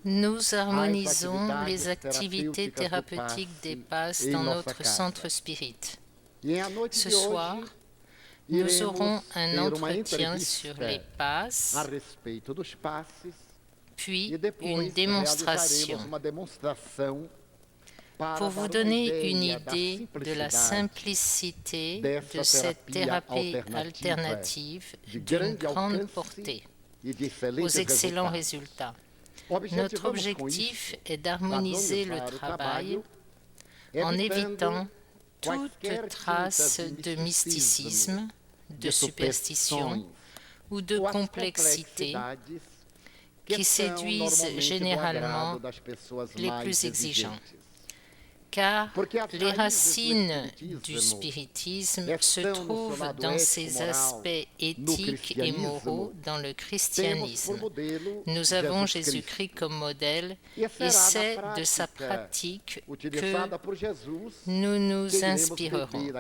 Nous harmonisons les activités thérapeutiques des PAS dans notre centre spirit. Ce soir, nous aurons un entretien sur les PAS, puis une démonstration. Pour vous donner une idée de la simplicité de cette thérapie alternative d'une grande portée, aux excellents résultats. Notre objectif est d'harmoniser le travail en évitant toute trace de mysticisme, de superstition ou de complexité qui séduisent généralement les plus exigeants. Car les racines du spiritisme se trouvent dans ses aspects éthiques et moraux dans le christianisme. Nous avons Jésus-Christ comme modèle et c'est de sa pratique que nous nous inspirerons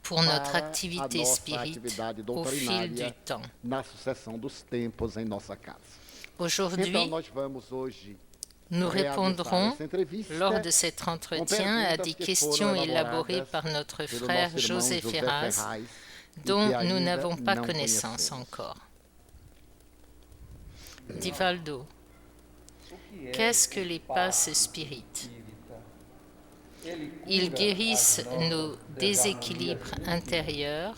pour notre activité spirite au fil du temps. Aujourd'hui, nous répondrons lors de cet entretien à des questions élaborées par notre frère José Ferraz, dont nous n'avons pas connaissance encore. Divaldo, qu'est-ce que les passes spirites? Ils guérissent nos déséquilibres intérieurs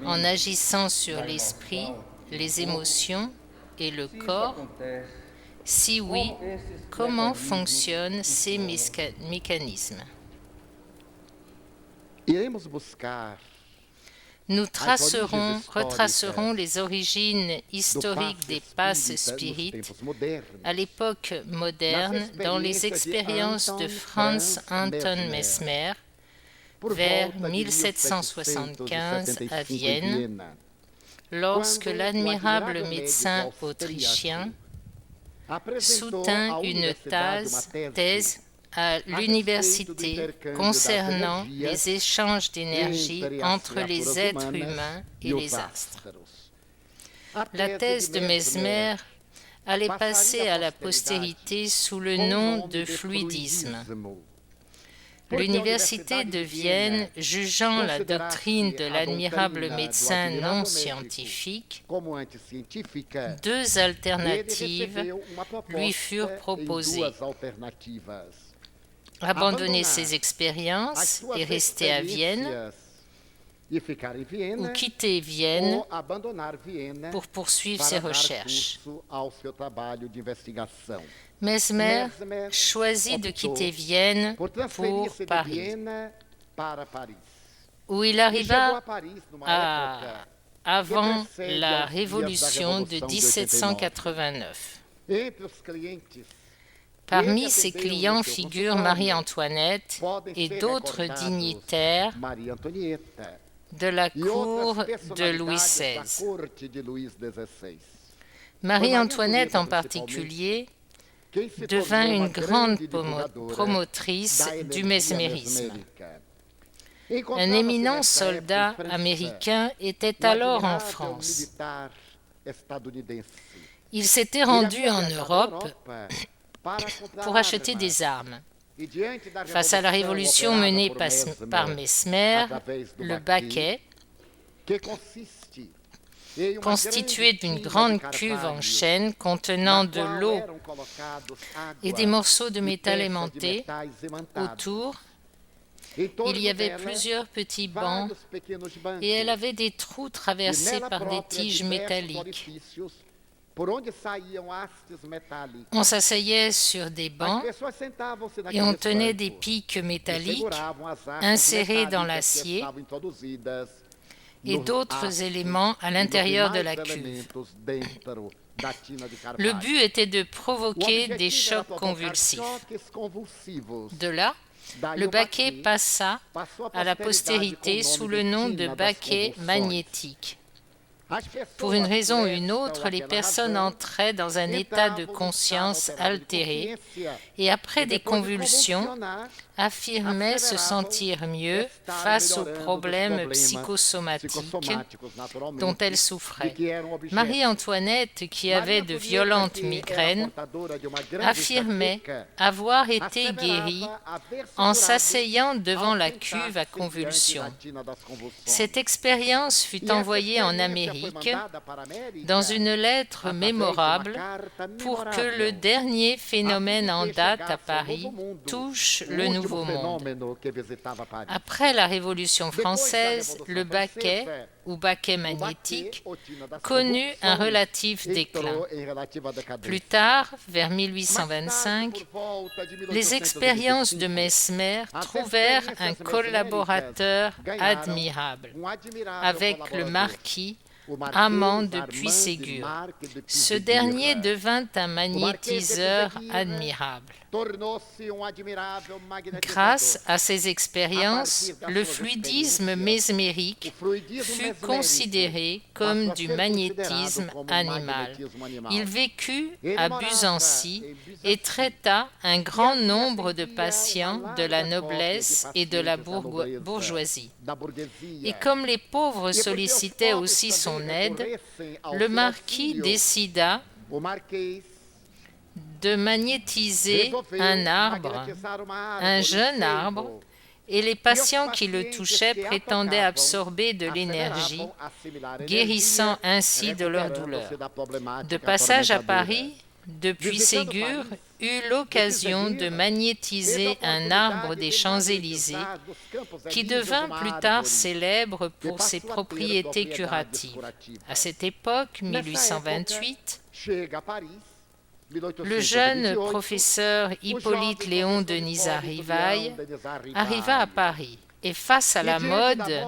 en agissant sur l'esprit, les émotions et le corps. Si oui, comment fonctionnent ces mécanismes? Nous retracerons les origines historiques des passes spirites à l'époque moderne dans les expériences de Franz Anton Mesmer vers 1775 à Vienne, lorsque l'admirable médecin autrichien soutint une thèse à l'université concernant les échanges d'énergie entre les êtres humains et les astres. La thèse de Mesmer allait passer à la postérité sous le nom de fluidisme. L'université de Vienne, jugeant la doctrine de l'admirable médecin non scientifique, deux alternatives lui furent proposées. Abandonner ses expériences et rester à Vienne, ou quitter Vienne pour poursuivre ses recherches. Mesmer choisit de quitter Vienne pour Paris, où il arriva avant la Révolution de 1789. Parmi ses clients figurent Marie-Antoinette et d'autres dignitaires de la cour de Louis XVI. Marie-Antoinette en particulier devint une grande promotrice du mesmérisme. Un éminent soldat américain était alors en France. Il s'était rendu en Europe pour acheter des armes. Face à la révolution menée par Mesmer, le baquet, constitué d'une grande cuve en chêne contenant de l'eau et des morceaux de métal aimanté autour, il y avait plusieurs petits bancs et elle avait des trous traversés par des tiges métalliques. On s'asseyait sur des bancs et on tenait des piques métalliques insérées dans l'acier et d'autres éléments à l'intérieur de la cuve. Le but était de provoquer des chocs convulsifs. De là, le baquet passa à la postérité sous le nom de baquet magnétique. Pour une raison ou une autre, les personnes entraient dans un état de conscience altéré et après des convulsions, affirmaient se sentir mieux face aux problèmes psychosomatiques dont elles souffraient. Marie-Antoinette, qui avait de violentes migraines, affirmait avoir été guérie en s'asseyant devant la cuve à convulsions. Cette expérience fut envoyée en Amérique dans une lettre mémorable pour que le dernier phénomène en date à Paris touche le Nouveau Monde. Après la Révolution française, le baquet ou baquet magnétique connut un relatif déclin. Plus tard, vers 1825, les expériences de Mesmer trouvèrent un collaborateur admirable avec le marquis amant de Puységur. Ce dernier devint un magnétiseur admirable. Grâce à ces expériences, le fluidisme mesmérique fut considéré comme du magnétisme animal. Il vécut à Buzancy et traita un grand nombre de patients de la noblesse et de la bourgeoisie. Et comme les pauvres sollicitaient aussi son aide, le marquis décida de magnétiser un arbre, un jeune arbre, et les patients qui le touchaient prétendaient absorber de l'énergie, guérissant ainsi de leur douleur. De passage à Paris, de Puységur eut l'occasion de magnétiser un arbre des Champs-Élysées qui devint plus tard célèbre pour ses propriétés curatives. À cette époque, 1828, le jeune professeur Hippolyte Léon Denis Rivail arriva à Paris et face à la mode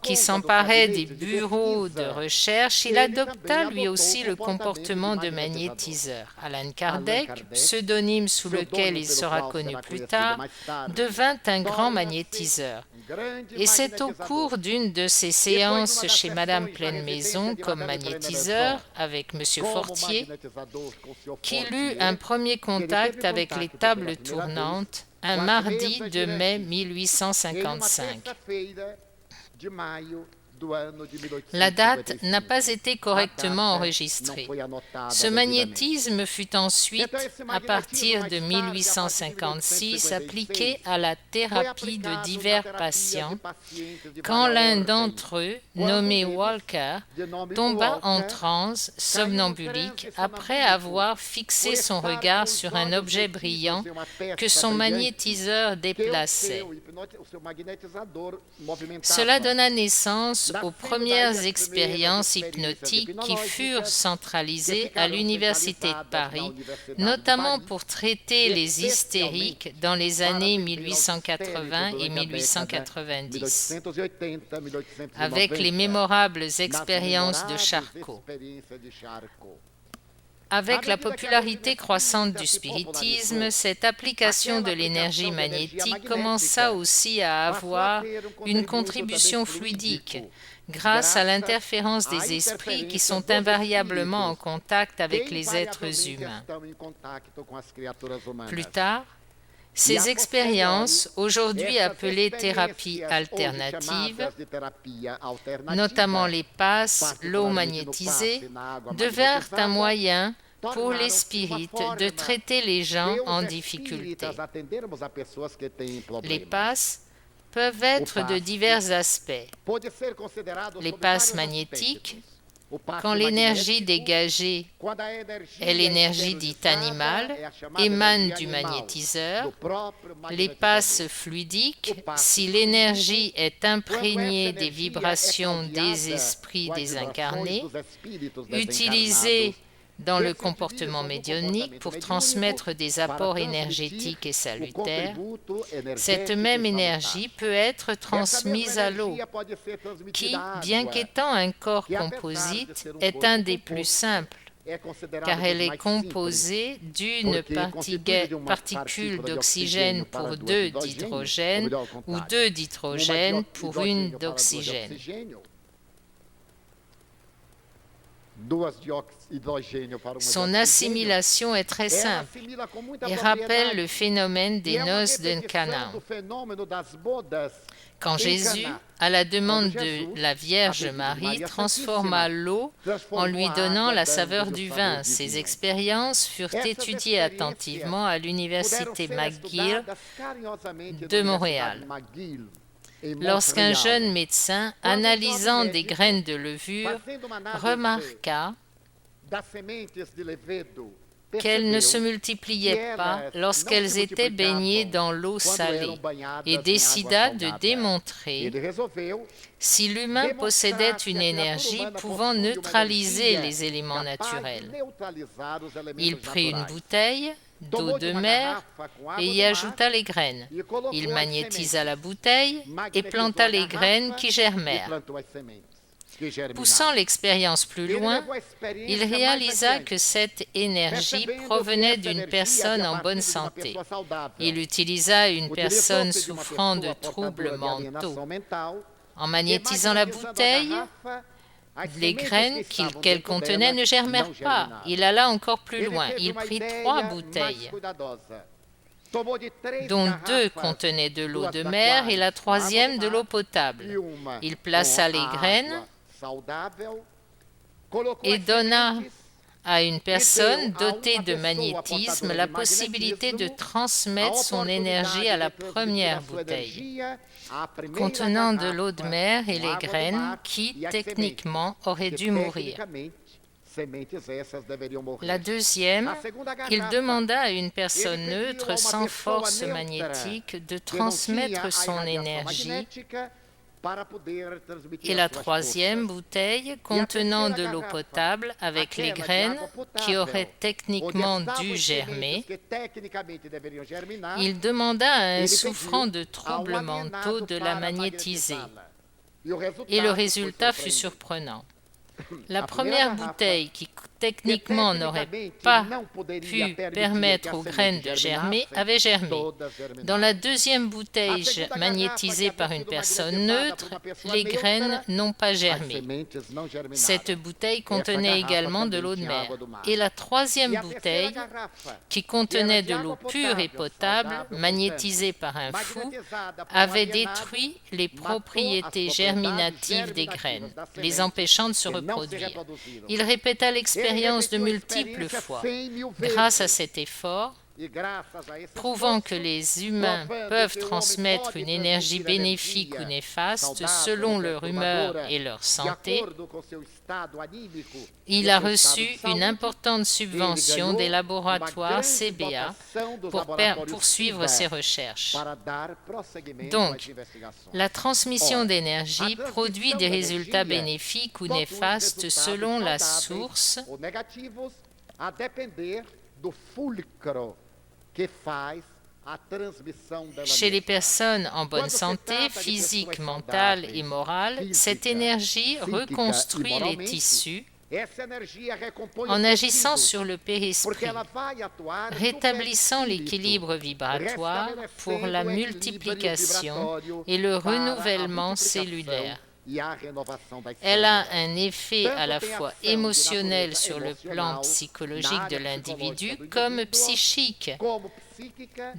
qui s'emparait des bureaux de recherche, il adopta lui aussi le comportement de magnétiseur. Allan Kardec, pseudonyme sous lequel il sera connu plus tard, devint un grand magnétiseur. Et c'est au cours d'une de ses séances chez Madame Pleine-Maison comme magnétiseur avec Monsieur Fortier qu'il eut un premier contact avec les tables tournantes un mardi de mai 1855. La date n'a pas été correctement enregistrée. Ce magnétisme fut ensuite, à partir de 1856, appliqué à la thérapie de divers patients, quand l'un d'entre eux, nommé Walker, tomba en transe somnambulique après avoir fixé son regard sur un objet brillant que son magnétiseur déplaçait. Cela donna naissance aux premières expériences hypnotiques qui furent centralisées à l'Université de Paris, notamment pour traiter les hystériques dans les années 1880 et 1890, avec les mémorables expériences de Charcot. Avec la popularité croissante du spiritisme, cette application de l'énergie magnétique commença aussi à avoir une contribution fluidique grâce à l'interférence des esprits qui sont invariablement en contact avec les êtres humains. Plus tard, ces expériences, aujourd'hui appelées thérapies alternatives, notamment les passes, l'eau magnétisée, devinrent un moyen pour les spirites de traiter les gens en difficulté. Les passes peuvent être de divers aspects. Les passes magnétiques, quand l'énergie dégagée est l'énergie dite animale, émane du magnétiseur. Les passes fluidiques, si l'énergie est imprégnée des vibrations des esprits désincarnés, utilisées dans le comportement médiumnique pour transmettre des apports énergétiques et salutaires, cette même énergie peut être transmise à l'eau, qui, bien qu'étant un corps composite, est un des plus simples, car elle est composée d'une particule d'oxygène pour 2 d'hydrogène ou 2 d'hydrogène pour 1 d'oxygène. Son assimilation est très simple et rappelle le phénomène des noces de Cana. Quand Jésus, à la demande de la Vierge Marie, transforma l'eau en lui donnant la saveur du vin, ces expériences furent étudiées attentivement à l'Université McGill de Montréal. Lorsqu'un jeune médecin, analysant des graines de levure, remarqua qu'elles ne se multipliaient pas lorsqu'elles étaient baignées dans l'eau salée et décida de démontrer si l'humain possédait une énergie pouvant neutraliser les éléments naturels. Il prit une bouteille d'eau de mer et y ajouta les graines. Il magnétisa la bouteille et planta les graines qui germèrent. Poussant l'expérience plus loin, il réalisa que cette énergie provenait d'une personne en bonne santé. Il utilisa une personne souffrant de troubles mentaux. En magnétisant la bouteille, les graines qu'elle contenait ne germèrent pas. Il alla encore plus loin. Il prit 3 bouteilles, dont 2 contenaient de l'eau de mer et la 3e de l'eau potable. Il plaça les graines et donna à une personne dotée de magnétisme la possibilité de transmettre son énergie à la première bouteille, contenant de l'eau de mer et les graines qui, techniquement, auraient dû mourir. La deuxième, il demanda à une personne neutre sans force magnétique de transmettre son énergie, et la 3e bouteille contenant de l'eau potable avec les graines qui auraient techniquement dû germer. Il demanda à un souffrant de troubles mentaux de la magnétiser, et le résultat fut surprenant. La première bouteille, qui techniquement n'aurait pas pu permettre aux graines de germer, avait germé. Dans la deuxième bouteille magnétisée par une personne neutre, les graines n'ont pas germé. Cette bouteille contenait également de l'eau de mer. Et la 3e bouteille, qui contenait de l'eau pure et potable, magnétisée par un fou, avait détruit les propriétés germinatives des graines, les empêchant de se reproduire. Il répéta l'expérience de multiples fois. Grâce à cet effort, prouvant que les humains peuvent transmettre une énergie bénéfique ou néfaste selon leur humeur et leur santé, il a reçu une importante subvention des laboratoires CBA pour poursuivre ses recherches. Donc, la transmission d'énergie produit des résultats bénéfiques ou néfastes selon la source Chez les personnes en bonne santé, physique, mentale et morale, cette énergie reconstruit les tissus en agissant sur le périsprit, rétablissant l'équilibre vibratoire pour la multiplication et le renouvellement cellulaire. Elle a un effet à la fois émotionnel sur le plan psychologique de l'individu comme psychique,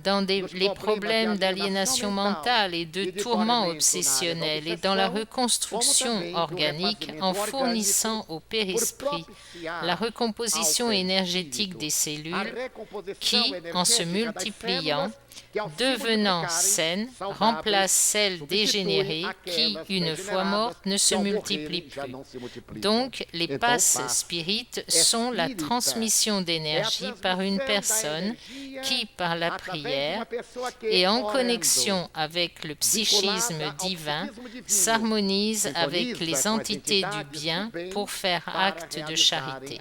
dans les problèmes d'aliénation mentale et de tourments obsessionnels et dans la reconstruction organique en fournissant au périsprit la recomposition énergétique des cellules qui, en se multipliant, devenant saines, remplacent celles dégénérées qui, une fois mortes, ne se multiplient plus. Donc, les passes spirites sont la transmission d'énergie par une personne qui, par la prière et en connexion avec le psychisme divin, s'harmonise avec les entités du bien pour faire acte de charité.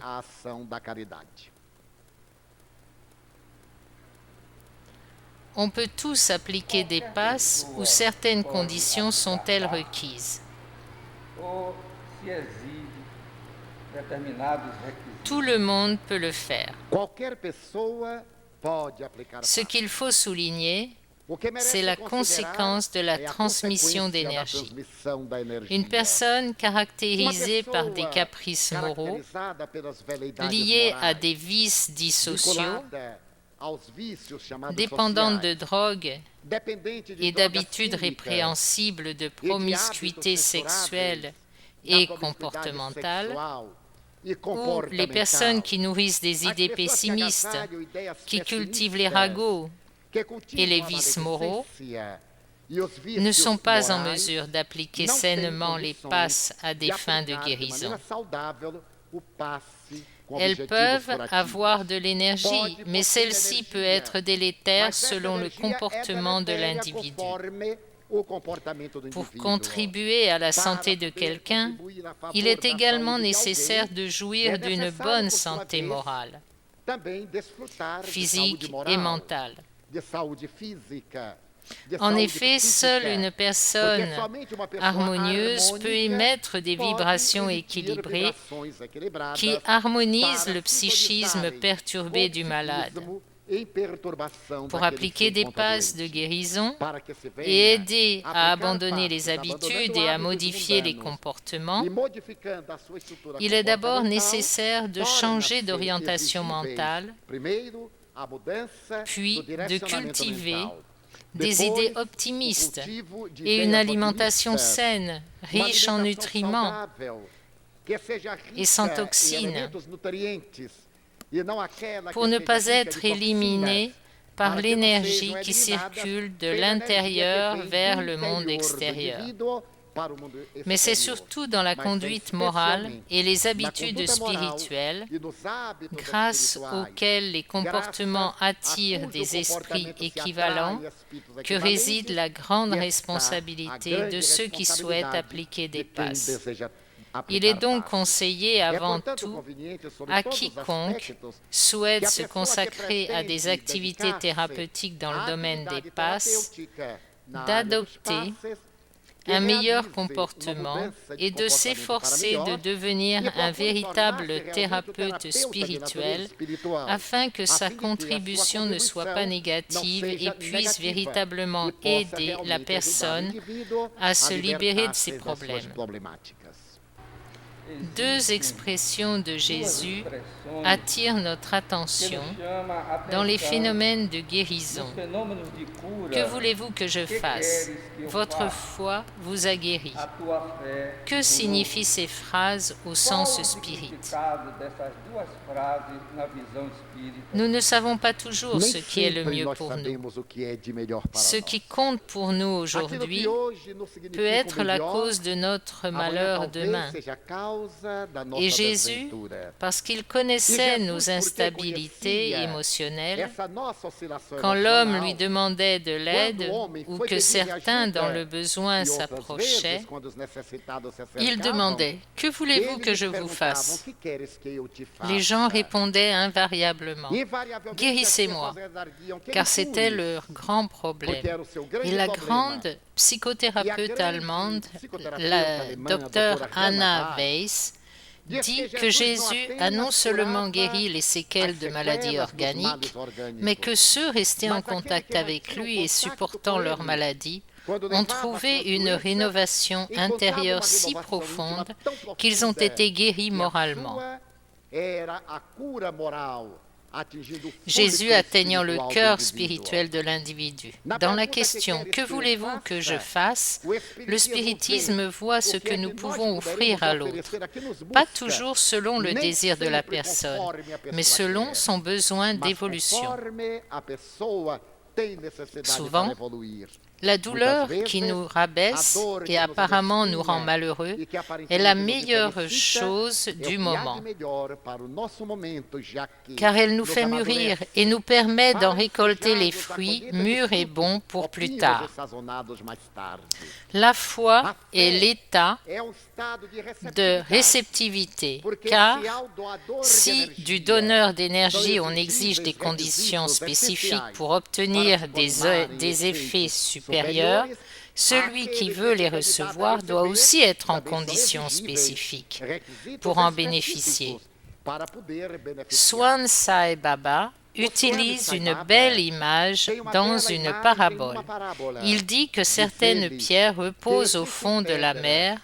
On peut tous appliquer des passes où certaines conditions sont-elles requises. Tout le monde peut le faire. Ce qu'il faut souligner, C'est la conséquence de la transmission d'énergie. Une personne caractérisée par des caprices moraux, liée à des vices dits sociaux, dépendante de drogue et d'habitudes répréhensibles de promiscuité sexuelle et comportementale, ou les personnes qui nourrissent des idées pessimistes, qui cultivent les ragots et les vices moraux, ne sont pas en mesure d'appliquer sainement les passes à des fins de guérison. Elles peuvent avoir de l'énergie, mais celle-ci peut être délétère selon le comportement de l'individu. Pour contribuer à la santé de quelqu'un, il est également nécessaire de jouir d'une bonne santé morale, physique et mentale. En effet, seule une personne harmonieuse peut émettre des vibrations équilibrées qui harmonisent le psychisme perturbé du malade. Pour appliquer des passes de guérison et aider à abandonner les habitudes et à modifier les comportements, il est d'abord nécessaire de changer d'orientation mentale, puis de cultiver des idées optimistes et une alimentation saine, riche en nutriments et sans toxines, pour ne pas être éliminé par l'énergie qui circule de l'intérieur vers le monde extérieur. Mais c'est surtout dans la conduite morale et les habitudes spirituelles, grâce auxquelles les comportements attirent des esprits équivalents, que réside la grande responsabilité de ceux qui souhaitent appliquer des passes. Il est donc conseillé avant tout à quiconque souhaite se consacrer à des activités thérapeutiques dans le domaine des passes d'adopter un meilleur comportement et de s'efforcer de devenir un véritable thérapeute spirituel afin que sa contribution ne soit pas négative et puisse véritablement aider la personne à se libérer de ses problèmes. Deux expressions de Jésus attirent notre attention dans les phénomènes de guérison. Que voulez-vous que je fasse? Votre foi vous a guéri. Que signifient ces phrases au sens spirit? Nous ne savons pas toujours ce qui est le mieux pour nous. Ce qui compte pour nous aujourd'hui peut être la cause de notre malheur demain. Et Jésus, parce qu'il connaissait nos instabilités émotionnelles, quand l'homme lui demandait de l'aide ou que certains dans le besoin s'approchaient, il demandait « Que voulez-vous que je vous fasse ?» Les gens répondaient invariablement « Guérissez-moi », car c'était leur grand problème. Et la grande psychothérapeute allemande, la docteure Anna Weiss, dit que Jésus a non seulement guéri les séquelles de maladies organiques, mais que ceux restés en contact avec lui et supportant leur maladie ont trouvé une rénovation intérieure si profonde qu'ils ont été guéris moralement. Jésus atteignant le cœur spirituel de l'individu. Dans la question « Que voulez-vous que je fasse ?», le spiritisme voit ce que nous pouvons offrir à l'autre, pas toujours selon le désir de la personne, mais selon son besoin d'évolution. Souvent, la douleur qui nous rabaisse et apparemment nous rend malheureux est la meilleure chose du moment, car elle nous fait mûrir et nous permet d'en récolter les fruits mûrs et bons pour plus tard. La foi est l'état de réceptivité, car si du donneur d'énergie on exige des conditions spécifiques pour obtenir des effets supérieurs, celui qui veut les recevoir doit aussi être en conditions spécifiques pour en bénéficier. Swan Sai Baba, utilise une belle image dans une parabole. Il dit que certaines pierres reposent au fond de la mer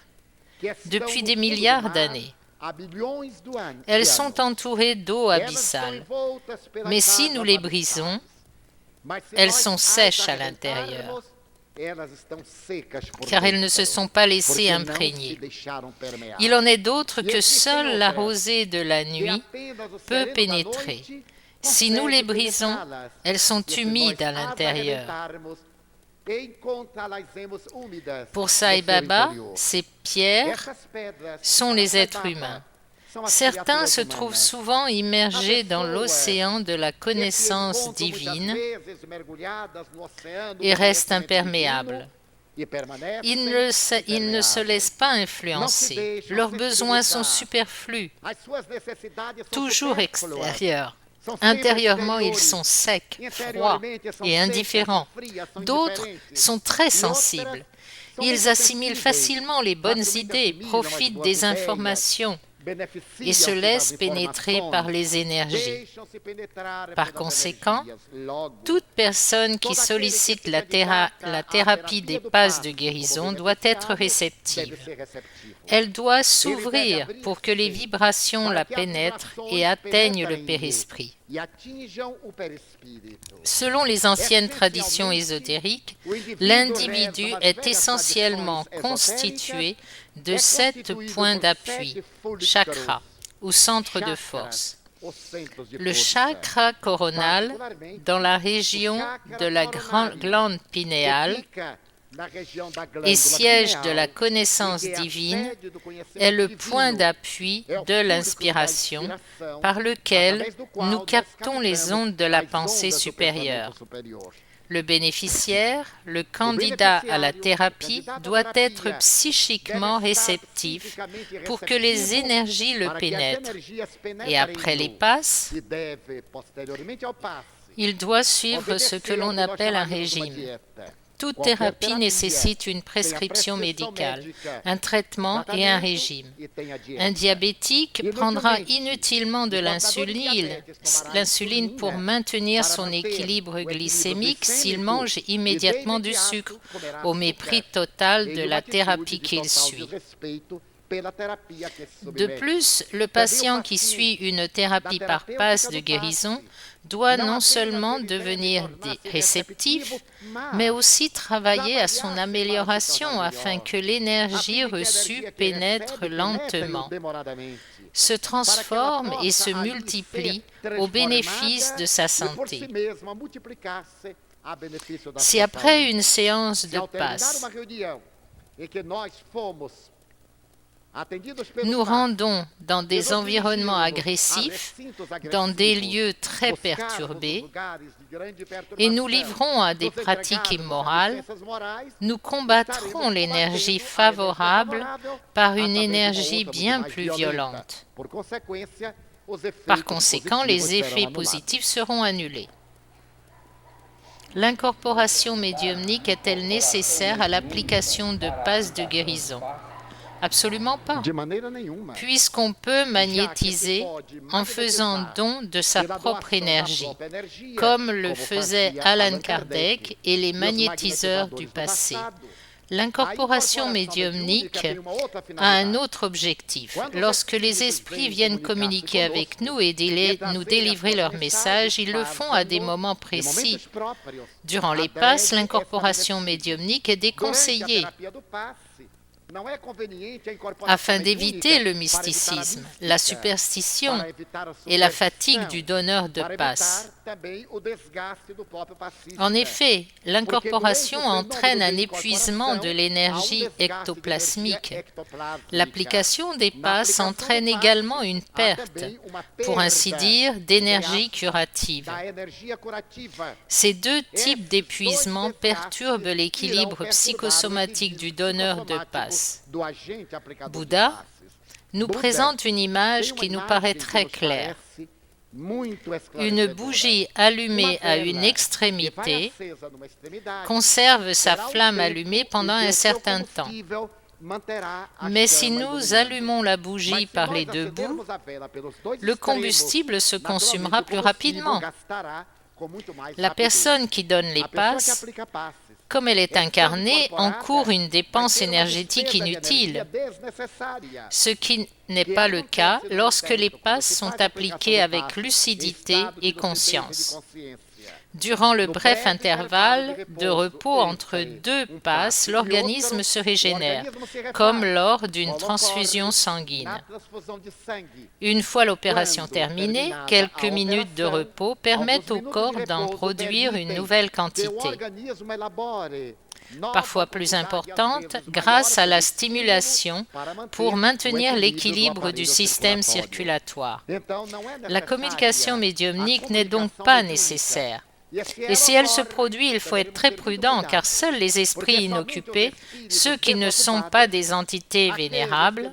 depuis des milliards d'années. Elles sont entourées d'eau abyssale. Mais si nous les brisons, elles sont sèches à l'intérieur, car elles ne se sont pas laissées imprégner. Il en est d'autres que seule la rosée de la nuit peut pénétrer. Si nous les brisons, elles sont humides à l'intérieur. Pour Sai Baba, ces pierres sont les êtres humains. Certains se trouvent souvent immergés dans l'océan de la connaissance divine et restent imperméables. Ils ne se laissent pas influencer. Leurs besoins sont superflus, toujours extérieurs. Intérieurement, ils sont secs, froids et indifférents. D'autres sont très sensibles. Ils assimilent facilement les bonnes idées, profitent des informations et se laissent pénétrer par les énergies. Par conséquent, toute personne qui sollicite la thérapie des passes de guérison doit être réceptive. Elle doit s'ouvrir pour que les vibrations la pénètrent et atteignent le périsprit. Selon les anciennes traditions ésotériques, l'individu est essentiellement constitué de 7 points d'appui, chakras, ou centres de force. Le chakra coronal, dans la région de la glande pinéale, et siège de la connaissance divine, est le point d'appui de l'inspiration par lequel nous captons les ondes de la pensée supérieure. Le bénéficiaire, le candidat à la thérapie, doit être psychiquement réceptif pour que les énergies le pénètrent. Et après les passes, il doit suivre ce que l'on appelle un régime. Toute thérapie nécessite une prescription médicale, un traitement et un régime. Un diabétique prendra inutilement de l'insuline pour maintenir son équilibre glycémique s'il mange immédiatement du sucre, au mépris total de la thérapie qu'il suit. De plus, le patient qui suit une thérapie par passe de guérison doit non seulement devenir réceptif, mais aussi travailler à son amélioration afin que l'énergie reçue pénètre lentement, se transforme et se multiplie au bénéfice de sa santé. Si après une séance de passe, nous rendons dans des environnements agressifs, dans des lieux très perturbés, et nous livrons à des pratiques immorales, nous combattrons l'énergie favorable par une énergie bien plus violente. Par conséquent, les effets positifs seront annulés. L'incorporation médiumnique est-elle nécessaire à l'application de passes de guérison ? Absolument pas, puisqu'on peut magnétiser en faisant don de sa propre énergie, comme le faisaient Allan Kardec et les magnétiseurs du passé. L'incorporation médiumnique a un autre objectif. Lorsque les esprits viennent communiquer avec nous et nous délivrer leur message, ils le font à des moments précis. Durant les passes, l'incorporation médiumnique est déconseillée afin d'éviter le mysticisme, la superstition et la fatigue du donneur de passe. En effet, l'incorporation entraîne un épuisement de l'énergie ectoplasmique. L'application des passes entraîne également une perte, pour ainsi dire, d'énergie curative. Ces deux types d'épuisement perturbent l'équilibre psychosomatique du donneur de passe. Bouddha nous présente une image qui nous paraît très claire. Une bougie allumée à une extrémité conserve sa flamme allumée pendant un certain temps. Mais si nous allumons la bougie par les deux bouts, le combustible se consumera plus rapidement. La personne qui donne les passes, comme elle est incarnée, encourt une dépense énergétique inutile, ce qui n'est pas le cas lorsque les passes sont appliquées avec lucidité et conscience. Durant le bref intervalle de repos entre deux passes, l'organisme se régénère, comme lors d'une transfusion sanguine. Une fois l'opération terminée, quelques minutes de repos permettent au corps d'en produire une nouvelle quantité, parfois plus importante, grâce à la stimulation pour maintenir l'équilibre du système circulatoire. La communication médiumnique n'est donc pas nécessaire. Et si elle se produit, il faut être très prudent, car seuls les esprits inoccupés, ceux qui ne sont pas des entités vénérables,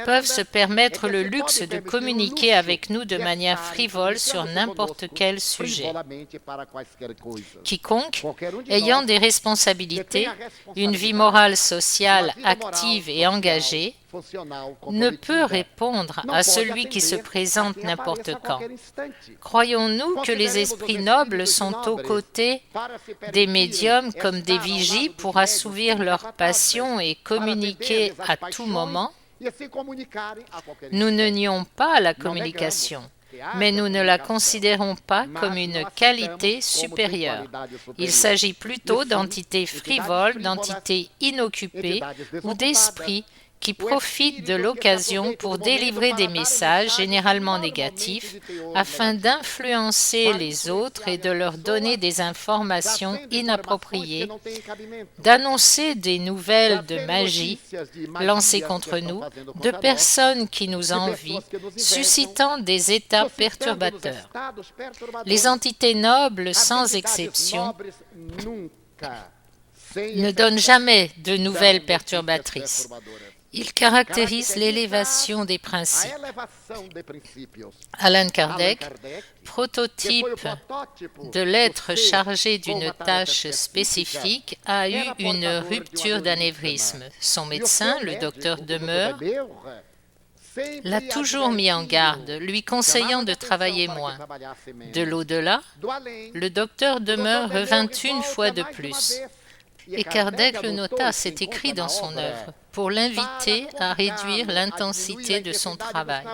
peuvent se permettre le luxe de communiquer avec nous de manière frivole sur n'importe quel sujet. Quiconque, ayant des responsabilités, une vie morale sociale active et engagée, ne peut répondre à celui qui se présente n'importe quand. Croyons-nous que les esprits nobles sont aux côtés des médiums comme des vigies pour assouvir leurs passions et communiquer à tout moment? Nous ne nions pas la communication, mais nous ne la considérons pas comme une qualité supérieure. Il s'agit plutôt d'entités frivoles, d'entités inoccupées ou d'esprits qui profitent de l'occasion pour délivrer des messages généralement négatifs afin d'influencer les autres et de leur donner des informations inappropriées, d'annoncer des nouvelles de magie lancées contre nous, de personnes qui nous envient, suscitant des états perturbateurs. Les entités nobles, sans exception, ne donnent jamais de nouvelles perturbatrices. Il caractérise l'élévation des principes. Allan Kardec, prototype de l'être chargé d'une tâche spécifique, a eu une rupture d'anévrisme. Son médecin, le docteur Demeure, l'a toujours mis en garde, lui conseillant de travailler moins. De l'au-delà, le docteur Demeure revint une fois de plus. Et Kardec le nota, c'est écrit dans son œuvre, pour l'inviter à réduire l'intensité de son travail.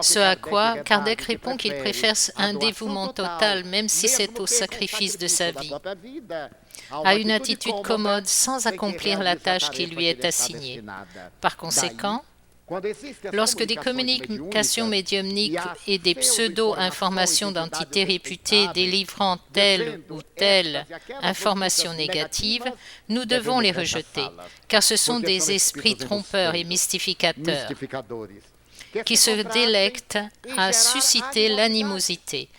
Ce à quoi Kardec répond qu'il préfère un dévouement total, même si c'est au sacrifice de sa vie, à une attitude commode sans accomplir la tâche qui lui est assignée. Par conséquent, lorsque des communications médiumniques et des pseudo-informations d'entités réputées délivrant telle ou telle information négative, nous devons les rejeter, car ce sont des esprits trompeurs et mystificateurs qui se délectent à susciter l'animosité.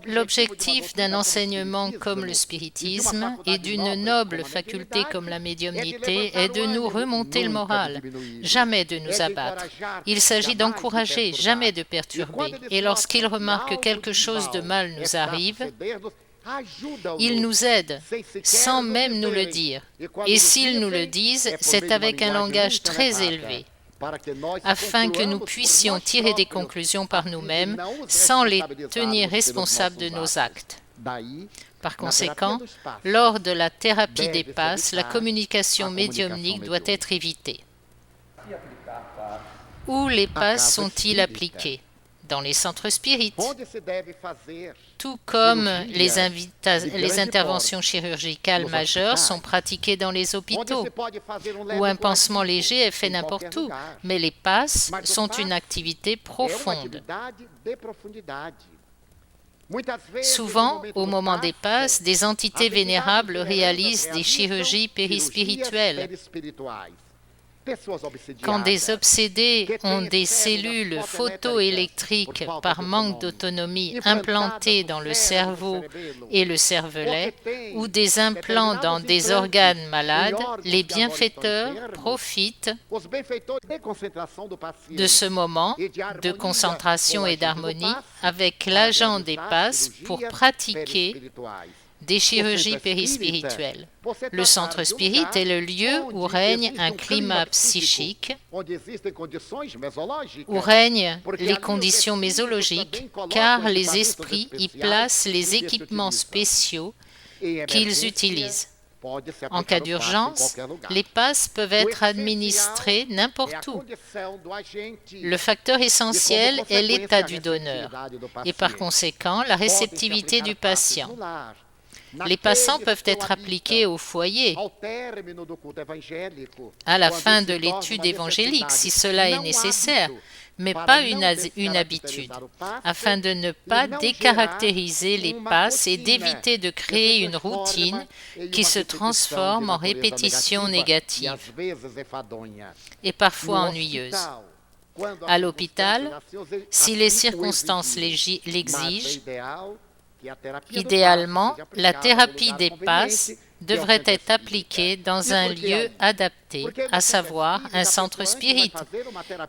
L'objectif d'un enseignement comme le spiritisme et d'une noble faculté comme la médiumnité est de nous remonter le moral, jamais de nous abattre. Il s'agit d'encourager, jamais de perturber. Et lorsqu'ils remarquent que quelque chose de mal nous arrive, ils nous aident, sans même nous le dire. Et s'ils nous le disent, c'est avec un langage très élevé, afin que nous puissions tirer des conclusions par nous-mêmes sans les tenir responsables de nos actes. Par conséquent, lors de la thérapie des passes, la communication médiumnique doit être évitée. Où les passes sont-ils appliquées? Dans les centres spirites, tout comme les interventions chirurgicales majeures sont pratiquées dans les hôpitaux, où un pansement léger est fait n'importe où, mais les passes sont une activité profonde. Souvent, au moment des passes, des entités vénérables réalisent des chirurgies périspirituelles. Quand des obsédés ont des cellules photoélectriques par manque d'autonomie implantées dans le cerveau et le cervelet, ou des implants dans des organes malades, les bienfaiteurs profitent de ce moment de concentration et d'harmonie avec l'agent des passes pour pratiquer des chirurgies périspirituelles. Le centre spirit est le lieu où règne un climat psychique, où règnent les conditions mésologiques, car les esprits y placent les équipements spéciaux qu'ils utilisent. En cas d'urgence, les passes peuvent être administrées n'importe où. Le facteur essentiel est l'état du donneur et par conséquent la réceptivité du patient. Les passants peuvent être appliqués au foyer, à la fin de l'étude évangélique, si cela est nécessaire, mais pas une habitude, afin de ne pas décaractériser les passes et d'éviter de créer une routine qui se transforme en répétition négative et parfois ennuyeuse. À l'hôpital, si les circonstances l'exigent, idéalement, la thérapie des passes devrait être appliquée dans un lieu adapté, à savoir un centre spirit.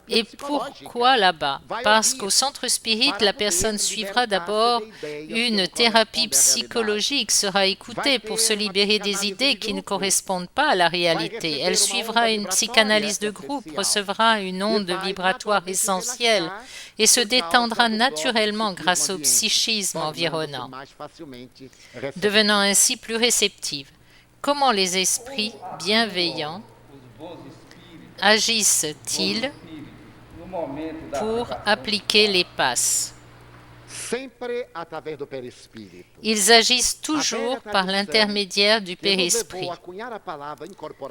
Et pourquoi là-bas? Parce qu'au centre spirit, la personne suivra d'abord une thérapie psychologique, sera écoutée pour se libérer des idées qui ne correspondent pas à la réalité. Elle suivra une psychanalyse de groupe, recevra une onde vibratoire essentielle et se détendra naturellement grâce au psychisme environnant, devenant ainsi plus réceptive. Comment les esprits bienveillants agissent-ils pour appliquer les passes? Ils agissent toujours par l'intermédiaire du périsprit.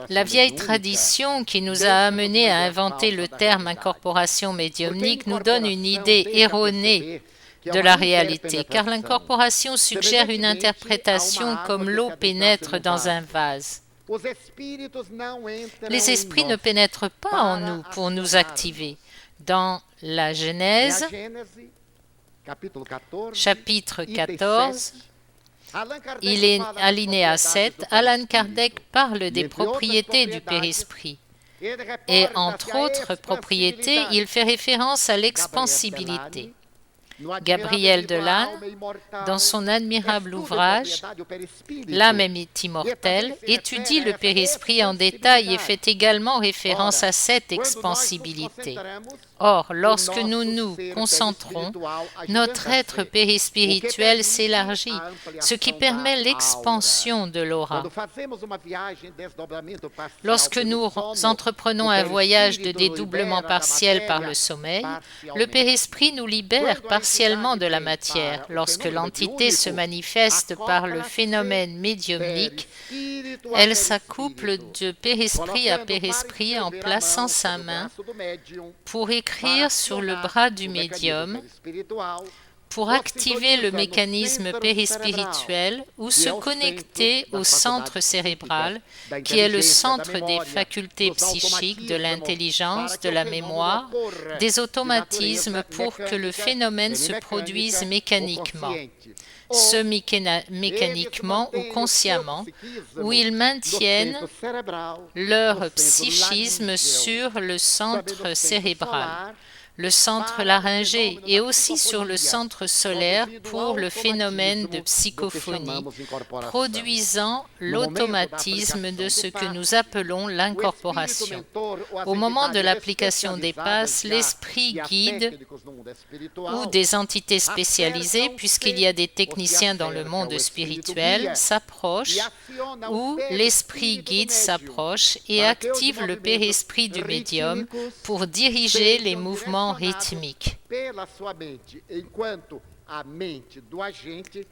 La vieille tradition qui nous a amenés à inventer le terme incorporation médiumnique nous donne une idée erronée de la réalité, car l'incorporation suggère une interprétation comme l'eau pénètre dans un vase. Les esprits ne pénètrent pas en nous pour nous activer. Dans la Genèse, chapitre 14, il est alinéa 7, Allan Kardec parle des propriétés du périsprit. Et entre autres propriétés, il fait référence à l'expansibilité. Gabriel Delanne, dans son admirable ouvrage « L'âme est immortelle », étudie le périsprit en détail et fait également référence à cette expansibilité. Or, lorsque nous nous concentrons, notre être périspirituel s'élargit, ce qui permet l'expansion de l'aura. Lorsque nous entreprenons un voyage de dédoublement partiel par le sommeil, le périsprit nous libère partiellement de la matière. Lorsque l'entité se manifeste par le phénomène médiumnique, elle s'accouple de périsprit à périsprit en plaçant sa main pour écrire sur le bras du médium, pour activer le mécanisme périspirituel ou se connecter au centre cérébral, qui est le centre des facultés psychiques, de l'intelligence, de la mémoire, des automatismes pour que le phénomène se produise mécaniquement. Mécaniquement ou consciemment, où ils maintiennent leur psychisme sur le centre cérébral, le centre laryngé et aussi sur le centre solaire pour le phénomène de psychophonie, produisant l'automatisme de ce que nous appelons l'incorporation. Au moment de l'application des passes, l'esprit guide ou des entités spécialisées, puisqu'il y a des techniciens dans le monde spirituel, s'approchent ou l'esprit guide s'approche et active le périsprit du médium pour diriger les mouvements rythmique,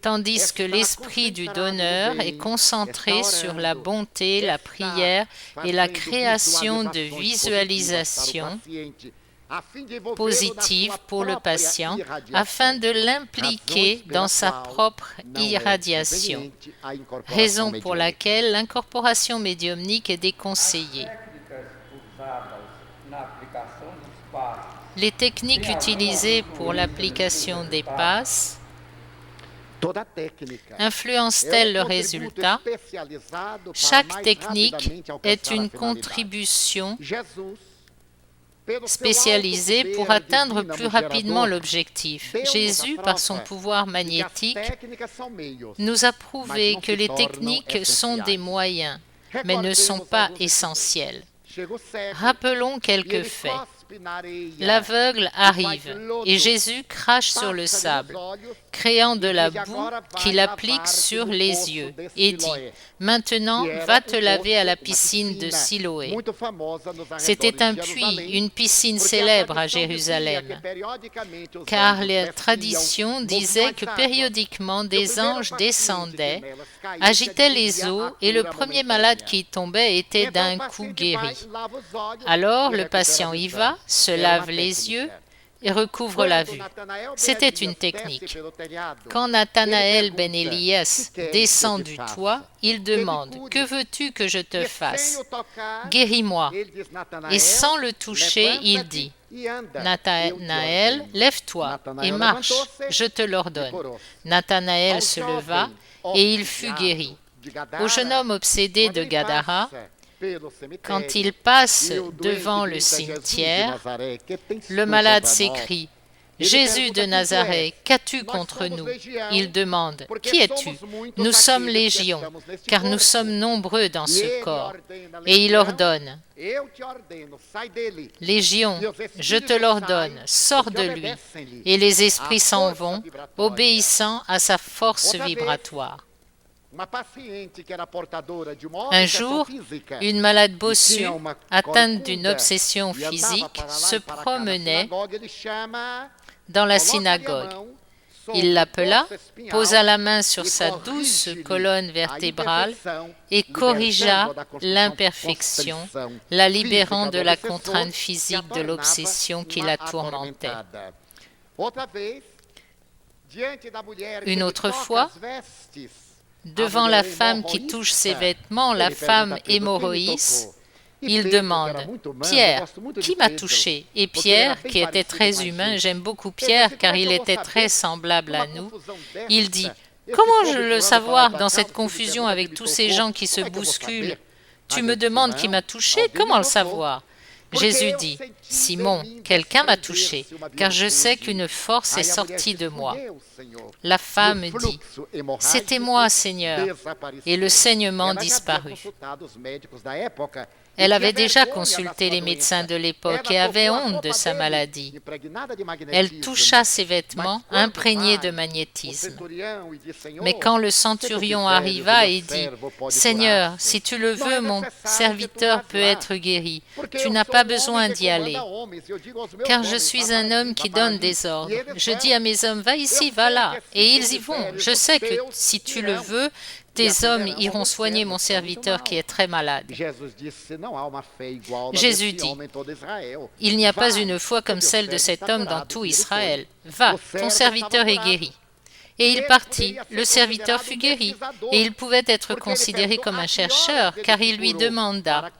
tandis que l'esprit du donneur est concentré sur la bonté, la prière et la création de visualisations positives pour le patient afin de l'impliquer dans sa propre irradiation, raison pour laquelle l'incorporation médiumnique est déconseillée. Les techniques utilisées pour l'application des passes influencent-elles le résultat? Chaque technique est une contribution spécialisés pour atteindre plus rapidement l'objectif. Jésus, par son pouvoir magnétique, nous a prouvé que les techniques sont des moyens, mais ne sont pas essentiels. Rappelons quelques faits. L'aveugle arrive et Jésus crache sur le sable, créant de la boue qu'il applique sur les yeux et dit « Maintenant, va te laver à la piscine de Siloé ». C'était un puits, une piscine célèbre à Jérusalem, car la tradition disait que périodiquement des anges descendaient, agitaient les eaux et le premier malade qui y tombait était d'un coup guéri. Alors le patient y va, se lave les yeux et recouvre la vue. C'était une technique. Quand Nathanaël ben Elias descend du toit, il demande « Que veux-tu que je te fasse? Guéris-moi » et sans le toucher, il dit « Nathanaël, lève-toi et marche, je te l'ordonne. » Nathanaël se leva et il fut guéri. Au jeune homme obsédé de Gadara, quand il passe devant le cimetière, le malade s'écrie « Jésus de Nazareth, qu'as-tu contre nous ?» Il demande « Qui es-tu » ? Nous sommes légion, car nous sommes nombreux dans ce corps. Et il ordonne « Légion, je te l'ordonne, sors de lui. » Et les esprits s'en vont, obéissant à sa force vibratoire. Un jour, une malade bossue, atteinte d'une obsession physique, se promenait dans la synagogue. Il l'appela, posa la main sur sa douce colonne vertébrale et corrigea l'imperfection, la libérant de la contrainte physique de l'obsession qui la tourmentait. Une autre fois, devant la femme qui touche ses vêtements, la femme hémorroïs, il demande « Pierre, qui m'a touché ?» Et Pierre, qui était très humain, j'aime beaucoup Pierre car il était très semblable à nous, il dit « Comment je le savoir dans cette confusion avec tous ces gens qui se bousculent? Tu me demandes qui m'a touché, comment le savoir ?» Jésus dit « Simon, quelqu'un m'a touché, car je sais qu'une force est sortie de moi. » La femme dit « C'était moi, Seigneur. » Et le saignement disparut. Elle avait déjà consulté les médecins de l'époque et avait honte de sa maladie. Elle toucha ses vêtements imprégnés de magnétisme. Mais quand le centurion arriva et dit « Seigneur, si tu le veux, mon serviteur peut être guéri. Tu n'as pas besoin d'y aller. Car je suis un homme qui donne des ordres. Je dis à mes hommes, va ici, va là. Et ils y vont. Je sais que si tu le veux, tes hommes iront soigner mon serviteur qui est très malade. » Jésus dit, « Il n'y a pas une foi comme celle de cet homme dans tout Israël. Va, ton serviteur est guéri. » Et il partit, le serviteur fut guéri, et il pouvait être considéré comme un chercheur, car il lui demanda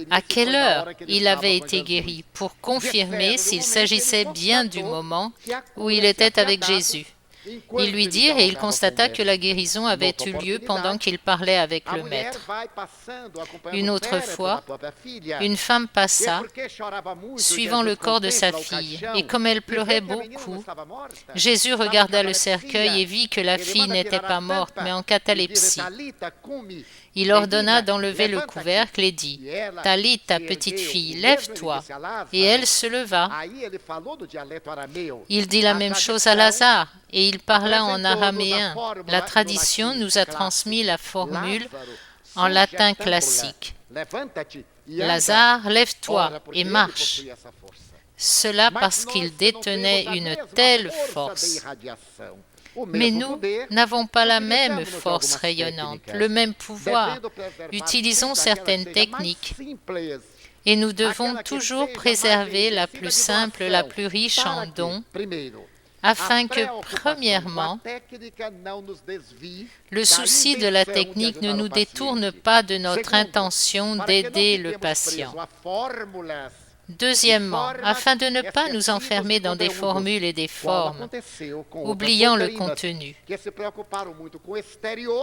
à quelle heure il avait été guéri, pour confirmer s'il s'agissait bien du moment où il était avec Jésus. Ils lui dirent et il constata que la guérison avait eu lieu pendant qu'il parlait avec le maître. Une autre fois, une femme passa, suivant le corps de sa fille, et comme elle pleurait beaucoup, Jésus regarda le cercueil et vit que la fille n'était pas morte, mais en catalepsie. Il ordonna d'enlever le couvercle et dit « Talita, petite fille, lève-toi. » Et elle se leva. Il dit la même chose à Lazare, et il parla en araméen. La tradition nous a transmis la formule en latin classique. « Lazare, lève-toi et marche. » Cela parce qu'il détenait une telle force. Mais nous n'avons pas la même force rayonnante, le même pouvoir. Utilisons certaines techniques. Et nous devons toujours préserver la plus simple, la plus riche en dons, afin que, premièrement, le souci de la technique ne nous détourne pas de notre intention d'aider le patient. Deuxièmement, afin de ne pas nous enfermer dans des formules et des formes, oubliant le contenu,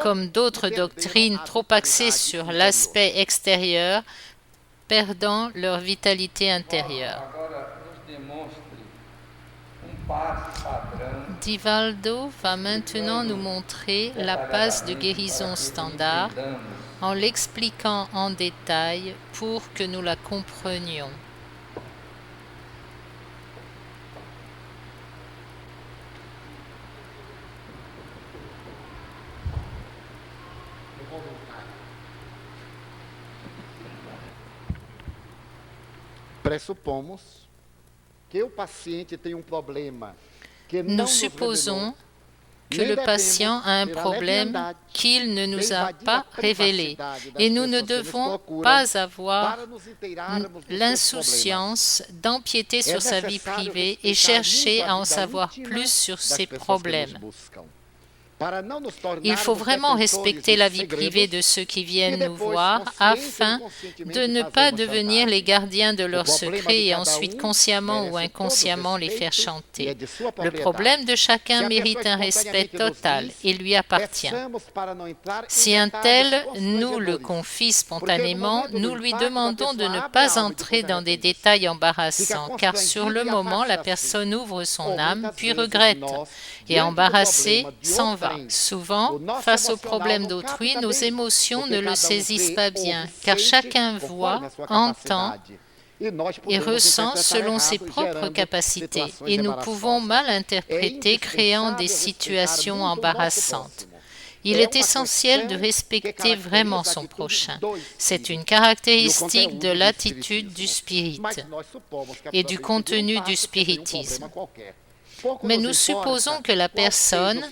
comme d'autres doctrines trop axées sur l'aspect extérieur, perdant leur vitalité intérieure. Divaldo va maintenant nous montrer la passe de guérison standard en l'expliquant en détail pour que nous la comprenions. Nous supposons que le patient a un problème qu'il ne nous a pas révélé et nous ne devons pas avoir l'insouciance d'empiéter sur sa vie privée et chercher à en savoir plus sur ses problèmes. Il faut vraiment respecter la vie privée de ceux qui viennent nous voir afin de ne pas devenir les gardiens de leurs secrets et ensuite consciemment ou inconsciemment les faire chanter. Le problème de chacun mérite un respect total et lui appartient. Si un tel nous le confie spontanément, nous lui demandons de ne pas entrer dans des détails embarrassants, car sur le moment, la personne ouvre son âme, puis regrette, et embarrassée, s'en va. Souvent, face aux problèmes d'autrui, nos émotions ne le saisissent pas bien, car chacun voit, entend et ressent selon ses propres capacités, et nous pouvons mal interpréter, créant des situations embarrassantes. Il est essentiel de respecter vraiment son prochain. C'est une caractéristique de l'attitude du spirit et du contenu du spiritisme. Mais nous supposons que la personne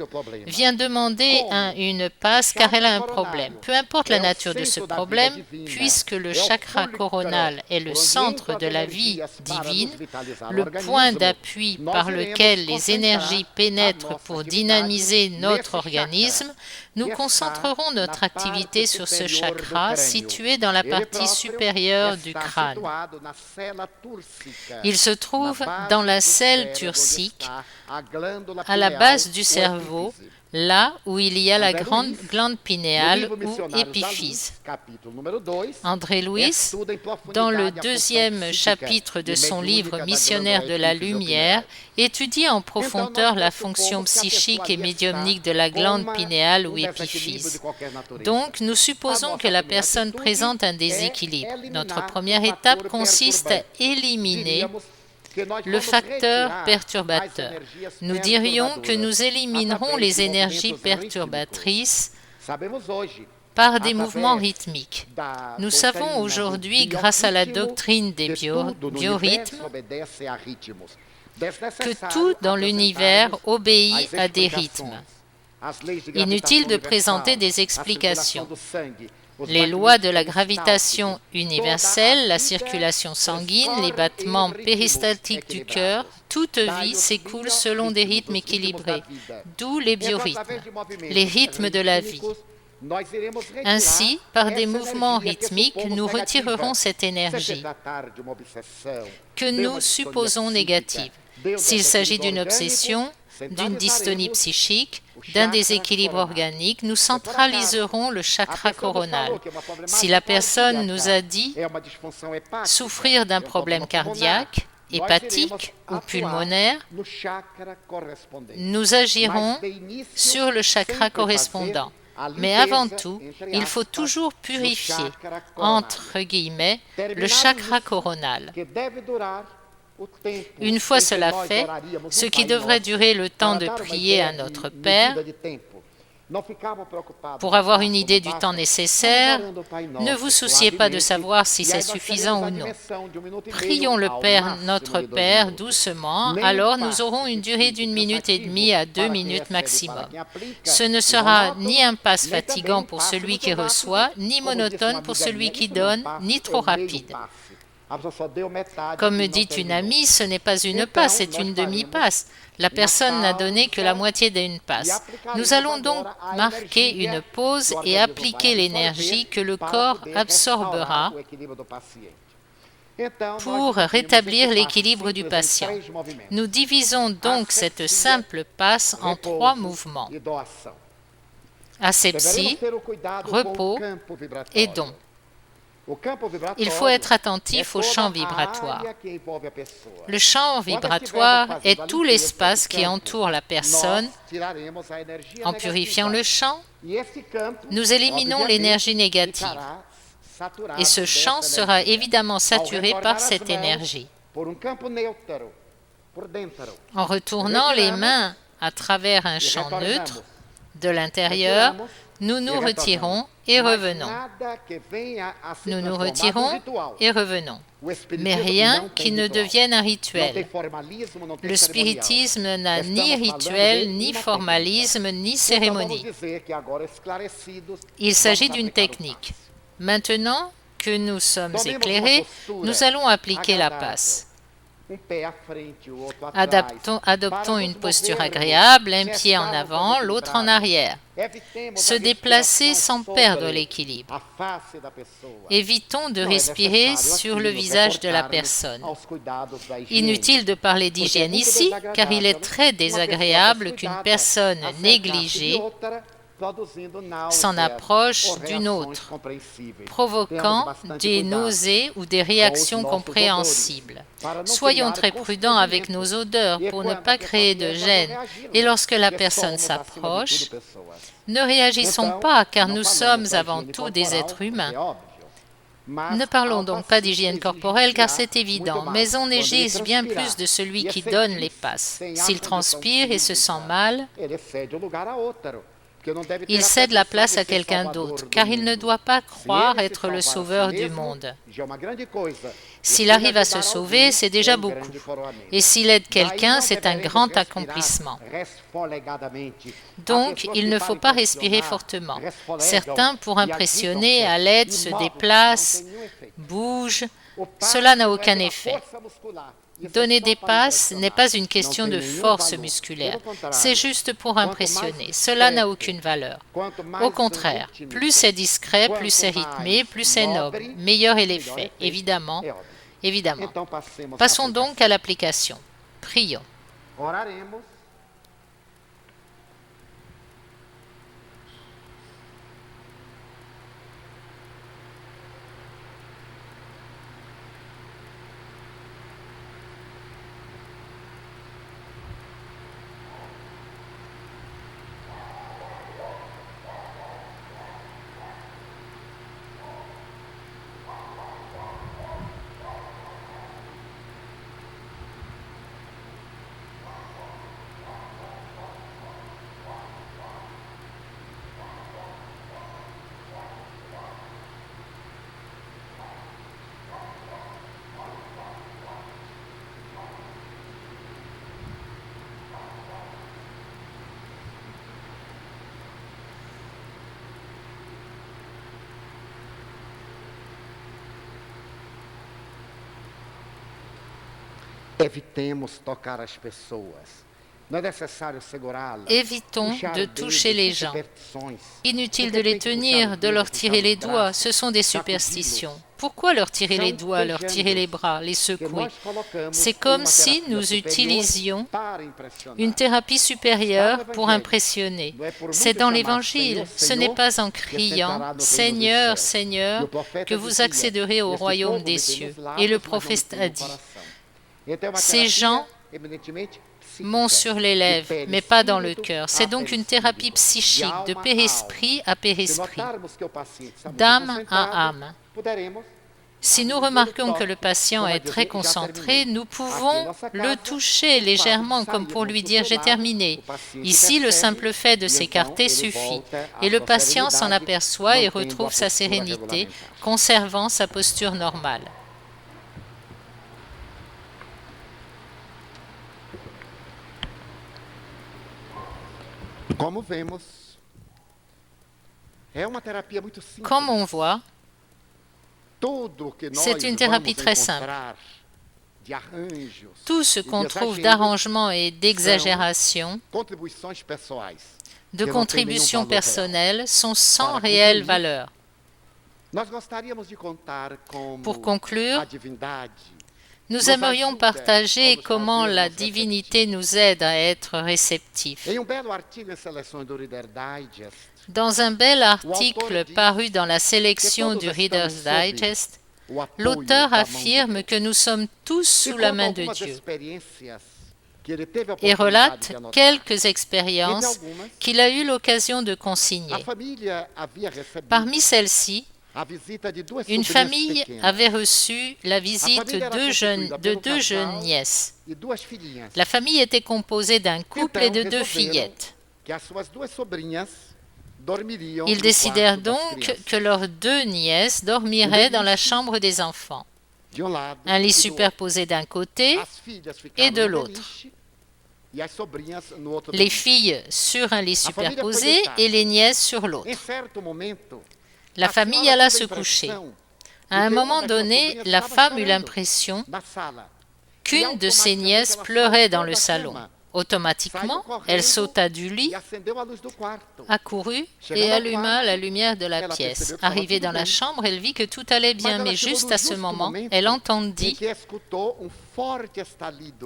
vient demander une passe car elle a un problème. Peu importe la nature de ce problème, puisque le chakra coronal est le centre de la vie divine, le point d'appui par lequel les énergies pénètrent pour dynamiser notre organisme, nous concentrerons notre activité sur ce chakra situé dans la partie supérieure du crâne. Il se trouve dans la selle turcique, à la base du cerveau, là où il y a la grande glande pinéale ou épiphyse. André Luiz, dans le 2e chapitre de son livre Missionnaire de la lumière, étudie en profondeur la fonction psychique et médiumnique de la glande pinéale ou épiphyse. Donc, nous supposons que la personne présente un déséquilibre. Notre première étape consiste à éliminer le facteur perturbateur. Nous dirions que nous éliminerons les énergies perturbatrices par des mouvements rythmiques. Nous savons aujourd'hui, grâce à la doctrine des biorhythmes, que tout dans l'univers obéit à des rythmes. Inutile de présenter des explications. Les lois de la gravitation universelle, la circulation sanguine, les battements péristaltiques du cœur, toute vie s'écoule selon des rythmes équilibrés, d'où les biorhythmes, les rythmes de la vie. Ainsi, par des mouvements rythmiques, nous retirerons cette énergie que nous supposons négative. S'il s'agit d'une obsession, d'une dystonie psychique, d'un déséquilibre organique, nous centraliserons le chakra coronal. Si la personne nous a dit souffrir d'un problème cardiaque, hépatique ou pulmonaire, nous agirons sur le chakra correspondant. Mais avant tout, il faut toujours purifier, entre guillemets, le chakra coronal. Une fois cela fait, ce qui devrait durer le temps de prier à notre Père, pour avoir une idée du temps nécessaire, ne vous souciez pas de savoir si c'est suffisant ou non. Prions le Père, notre Père, doucement, alors nous aurons une durée d'1 minute et demie à 2 minutes maximum. Ce ne sera ni un passe fatigant pour celui qui reçoit, ni monotone pour celui qui donne, ni trop rapide. Comme me dit une amie, ce n'est pas une passe, c'est une demi-passe. La personne n'a donné que la moitié d'une passe. Nous allons donc marquer une pause et appliquer l'énergie que le corps absorbera pour rétablir l'équilibre du patient. Nous divisons donc cette simple passe en 3 mouvements. Asepsie, repos et don. Il faut être attentif au champ vibratoire. Le champ vibratoire est tout l'espace qui entoure la personne. En purifiant le champ, nous éliminons l'énergie négative. Et ce champ sera évidemment saturé par cette énergie. En retournant les mains à travers un champ neutre, de l'intérieur, nous nous retirons et revenons. Nous nous retirons et revenons. Mais rien qui ne devienne un rituel. Le spiritisme n'a ni rituel, ni formalisme, ni cérémonie. Il s'agit d'une technique. Maintenant que nous sommes éclairés, nous allons appliquer la passe. Adoptons une posture agréable, un pied en avant, l'autre en arrière. Se déplacer sans perdre l'équilibre. Évitons de respirer sur le visage de la personne. Inutile de parler d'hygiène ici, car il est très désagréable qu'une personne négligée s'en approche d'une autre, provoquant des nausées ou des réactions compréhensibles. Soyons très prudents avec nos odeurs pour ne pas créer de gêne. Et lorsque la personne s'approche, ne réagissons pas car nous sommes avant tout des êtres humains. Ne parlons donc pas d'hygiène corporelle car c'est évident, mais on exige bien plus de celui qui donne les passes. S'il transpire et se sent mal, il cède la place à quelqu'un d'autre, car il ne doit pas croire être le sauveur du monde. S'il arrive à se sauver, c'est déjà beaucoup. Et s'il aide quelqu'un, c'est un grand accomplissement. Donc, il ne faut pas respirer fortement. Certains, pour impressionner, à l'aide, se déplacent, bougent. Cela n'a aucun effet. Donner des passes n'est pas une question de force musculaire, c'est juste pour impressionner. Cela n'a aucune valeur. Au contraire, plus c'est discret, plus c'est rythmé, plus c'est noble, meilleur est l'effet, évidemment. Passons donc à l'application. Prions. Évitons de toucher les gens. Inutile de les tenir, de leur tirer les doigts, ce sont des superstitions. Pourquoi leur tirer les doigts, leur tirer les bras, les secouer? C'est comme si nous utilisions une thérapie supérieure pour impressionner. C'est dans l'Évangile. Ce n'est pas en criant « Seigneur, Seigneur » que vous accéderez au royaume des cieux. Et le prophète a dit « Ces gens m'ont sur les lèvres, mais pas dans le cœur. » C'est donc une thérapie psychique, de périsprit à périsprit, d'âme à âme. Si nous remarquons que le patient est très concentré, nous pouvons le toucher légèrement comme pour lui dire « j'ai terminé ». Ici, le simple fait de s'écarter suffit et le patient s'en aperçoit et retrouve sa sérénité, conservant sa posture normale. Comme on voit, c'est une thérapie très simple. Tout ce qu'on trouve d'arrangement et d'exagération, de contributions personnelles, sont sans réelle valeur. Pour conclure, Nous aimerions partager comment la divinité nous aide à être réceptifs. Dans un bel article paru dans la sélection du Reader's Digest, l'auteur affirme que nous sommes tous sous la main de Dieu et relate quelques expériences qu'il a eu l'occasion de consigner. Parmi celles-ci, une famille avait reçu la visite de deux jeunes nièces. La famille était composée d'un couple et de deux fillettes. Ils décidèrent donc que leurs deux nièces dormiraient dans la chambre des enfants, un lit superposé d'un côté et de l'autre. Les filles sur un lit superposé et les nièces sur l'autre. La famille alla se coucher. À un moment donné, la femme eut l'impression qu'une de ses nièces pleurait dans le salon. Automatiquement, elle sauta du lit, accourut et alluma la lumière de la pièce. Arrivée dans la chambre, elle vit que tout allait bien, mais juste à ce moment, elle entendit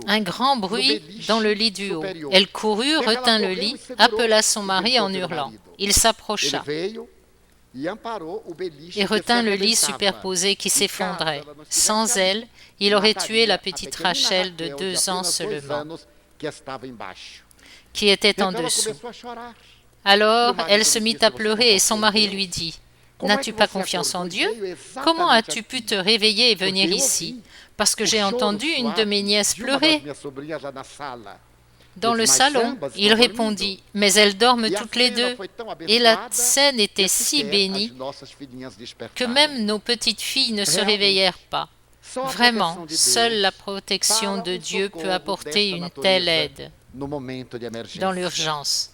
un grand bruit dans le lit du haut. Elle courut, retint le lit, appela son mari en hurlant. Il s'approcha et retint le lit superposé qui s'effondrait. Sans elle, il aurait tué la petite Rachel de 2 ans seulement, qui était en dessous. Alors, elle se mit à pleurer et son mari lui dit « N'as-tu pas confiance en Dieu? Comment as-tu pu te réveiller et venir ici? Parce que j'ai entendu une de mes nièces pleurer. » Dans le salon, il répondit « Mais elles dorment toutes les deux. » Et la scène était si bénie que même nos petites filles ne se réveillèrent pas. Vraiment, seule la protection de Dieu peut apporter une telle aide dans l'urgence.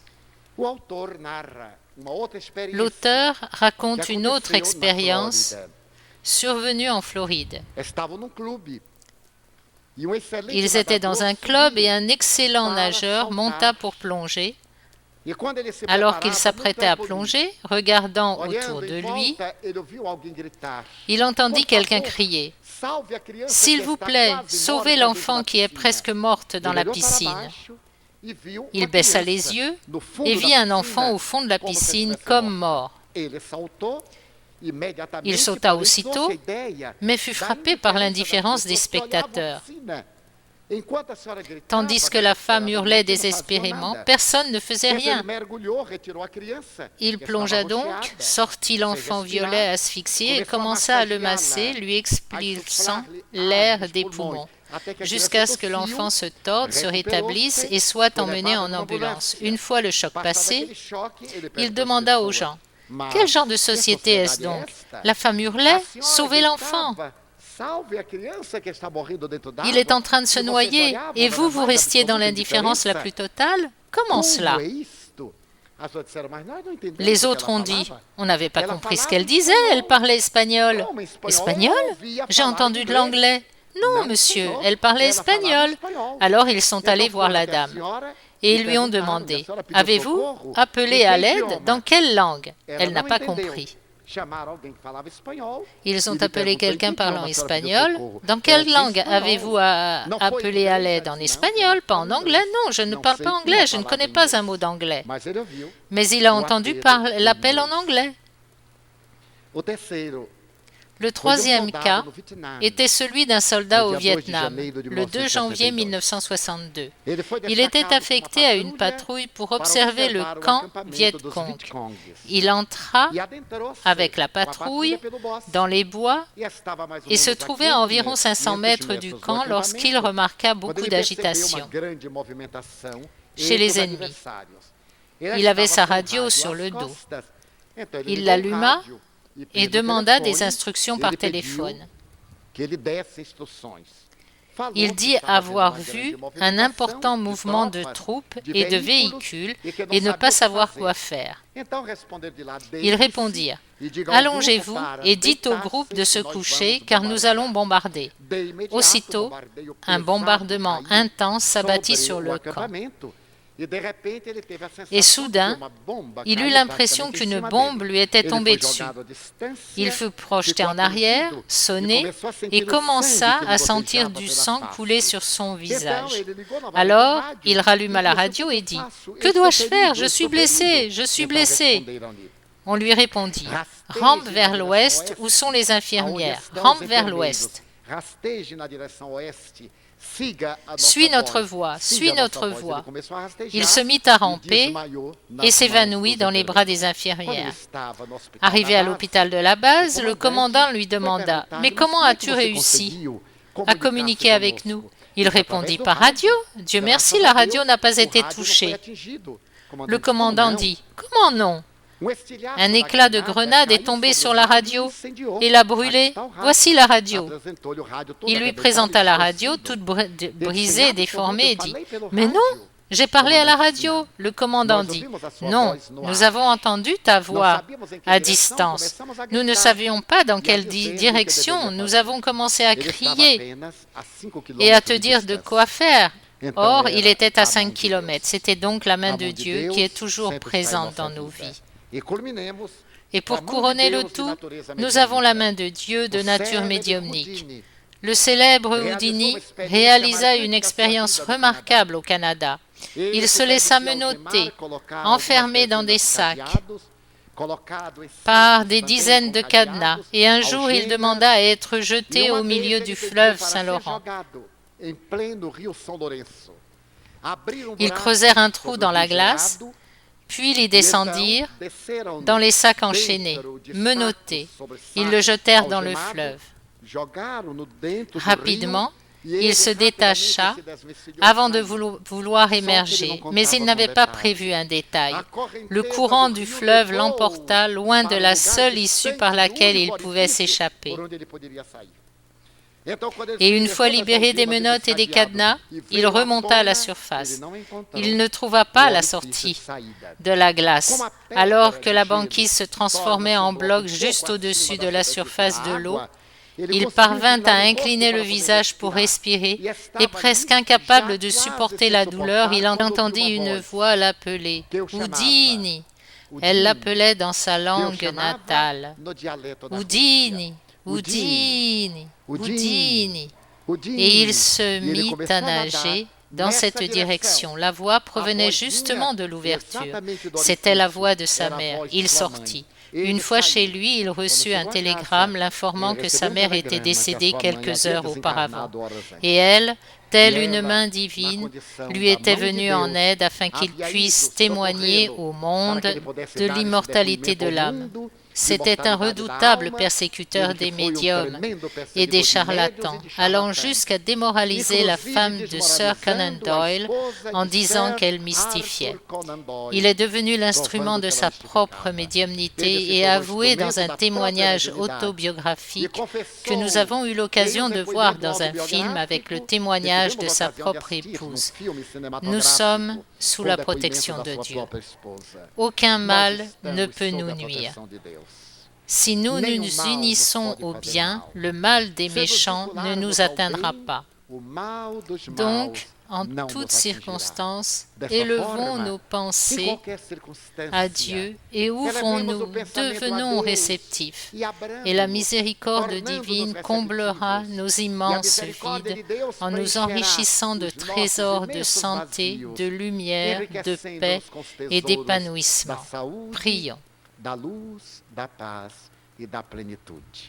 L'auteur raconte une autre expérience survenue en Floride. Ils étaient dans un club et un excellent nageur monta pour plonger. Alors qu'il s'apprêtait à plonger, regardant autour de lui, il entendit quelqu'un crier « S'il vous plaît, sauvez l'enfant qui est presque morte dans la piscine. » Il baissa les yeux et vit un enfant au fond de la piscine comme mort. Il sauta aussitôt, mais fut frappé par l'indifférence des spectateurs. Tandis que la femme hurlait désespérément, personne ne faisait rien. Il plongea donc, sortit l'enfant violet asphyxié et commença à le masser, lui expulsant l'air des poumons, jusqu'à ce que l'enfant se torde, se rétablisse et soit emmené en ambulance. Une fois le choc passé, il demanda aux gens « Quel genre de société est-ce donc? La femme hurlait « Sauvez l'enfant !» Il est en train de se noyer et vous, vous restiez dans l'indifférence la plus totale? Comment cela? Les autres ont dit, on n'avait pas compris ce qu'elle disait, elle parlait espagnol. Espagnol? J'ai entendu de l'anglais. Non, monsieur, elle parlait espagnol. Alors ils sont allés voir la dame et ils lui ont demandé, avez-vous appelé à l'aide? Dans quelle langue? Elle n'a pas compris. Ils ont appelé quelqu'un parlant espagnol. Dans quelle langue avez-vous appelé à l'aide? En espagnol, pas en anglais? Non, je ne parle pas anglais, je ne connais pas un mot d'anglais. Mais il a entendu l'appel en anglais. Le troisième cas était celui d'un soldat au Vietnam, le 2 janvier 1962. Il était affecté à une patrouille pour observer le camp Viet Cong. Il entra avec la patrouille dans les bois et se trouvait à environ 500 mètres du camp lorsqu'il remarqua beaucoup d'agitation chez les ennemis. Il avait sa radio sur le dos. Il l'alluma et demanda des instructions par téléphone. Il dit avoir vu un important mouvement de troupes et de véhicules et ne pas savoir quoi faire. Ils répondirent « Allongez-vous et dites au groupe de se coucher car nous allons bombarder. » Aussitôt, un bombardement intense s'abattit sur le camp. Et soudain, il eut l'impression qu'une bombe lui était tombée dessus. Il fut projeté en arrière, sonné, et commença à sentir du sang couler sur son visage. Alors, il ralluma la radio et dit « Que dois-je faire? Je suis blessé, je suis blessé !» On lui répondit « Rampe vers l'ouest, où sont les infirmières? Rampe vers l'ouest. » Suis notre voie, suis notre voie. Il se mit à ramper et s'évanouit dans les bras des infirmières. Arrivé à l'hôpital de la base, le commandant lui demanda « Mais comment as-tu réussi à communiquer avec nous ?» Il répondit « Par radio. Dieu merci, la radio n'a pas été touchée. » Le commandant dit « Comment non ? Un éclat de grenade est tombé sur la radio et l'a brûlée. Voici la radio. » Il lui présenta la radio, toute brisée et déformée, et dit « Mais non, j'ai parlé à la radio. » Le commandant dit « Non, nous avons entendu ta voix à distance. Nous ne savions pas dans quelle direction. Nous avons commencé à crier et à te dire de quoi faire. » Or, il était à 5 kilomètres. C'était donc la main de Dieu qui est toujours présente dans nos vies. Et pour couronner le tout, nous avons la main de Dieu de nature médiumnique. Le célèbre Houdini réalisa une expérience remarquable au Canada. Il se laissa menotter, enfermé dans des sacs, par des dizaines de cadenas, et un jour il demanda à être jeté au milieu du fleuve Saint-Laurent. Ils creusèrent un trou dans la glace, puis ils descendirent dans les sacs enchaînés, menottés. Ils le jetèrent dans le fleuve. Rapidement, il se détacha avant de vouloir émerger, mais il n'avait pas prévu un détail. Le courant du fleuve l'emporta loin de la seule issue par laquelle il pouvait s'échapper. Et une fois libéré des menottes et des cadenas, il remonta à la surface. Il ne trouva pas la sortie de la glace, alors que la banquise se transformait en bloc juste au-dessus de la surface de l'eau. Il parvint à incliner le visage pour respirer, et presque incapable de supporter la douleur, il entendit une voix l'appeler « Houdini !» Elle l'appelait dans sa langue natale. « Houdini ! Houdini ! Houdini !» Et il se mit à nager dans cette direction. La voix provenait justement de l'ouverture. C'était la voix de sa mère. Il sortit. Une fois chez lui, il reçut un télégramme l'informant que sa mère était décédée quelques heures auparavant. Et elle, telle une main divine, lui était venue en aide afin qu'il puisse témoigner au monde de l'immortalité de l'âme. C'était un redoutable persécuteur des médiums et des charlatans, allant jusqu'à démoraliser la femme de Sir Conan Doyle en disant qu'elle mystifiait. Il est devenu l'instrument de sa propre médiumnité et a avoué dans un témoignage autobiographique que nous avons eu l'occasion de voir dans un film avec le témoignage de sa propre épouse. Nous sommes sous la protection de Dieu. Aucun mal ne peut nous nuire. Si nous nous unissons au bien, le mal des méchants ne nous atteindra pas. Donc, en toutes circonstances, élevons nos pensées à Dieu et ouvrons-nous, devenons réceptifs. Et la miséricorde divine comblera nos immenses vides en nous enrichissant de trésors de santé, de lumière, de paix et d'épanouissement. Prions. Da luz, da paz e da plenitude.